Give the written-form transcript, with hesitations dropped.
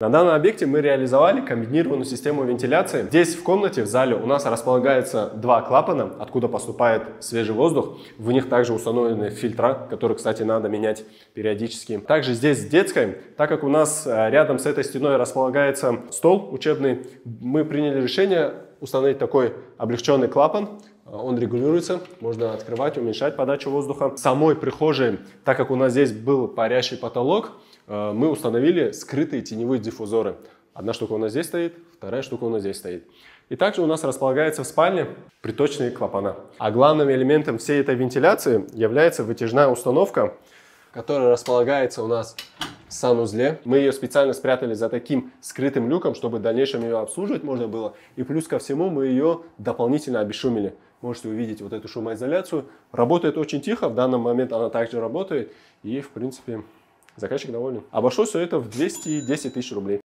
На данном объекте мы реализовали комбинированную систему вентиляции. Здесь в комнате, в зале у нас располагается два клапана, откуда поступает свежий воздух. В них также установлены фильтра, которые, кстати, надо менять периодически. Также здесь в детской, так как у нас рядом с этой стеной располагается стол учебный, мы приняли решение установить такой облегченный клапан. Он регулируется, можно открывать, уменьшать подачу воздуха. В самой прихожей, так как у нас здесь был парящий потолок, мы установили скрытые теневые диффузоры. Одна штука у нас здесь стоит, вторая штука у нас здесь стоит. И также у нас располагается в спальне приточные клапана. А главным элементом всей этой вентиляции является вытяжная установка, которая располагается у нас в санузле. Мы ее специально спрятали за таким скрытым люком, чтобы в дальнейшем ее обслуживать можно было. И плюс ко всему мы ее дополнительно обесшумили. Можете увидеть вот эту шумоизоляцию. Работает очень тихо, в данный момент она также работает. И в принципе заказчик доволен. Обошлось все это в 210 тысяч рублей.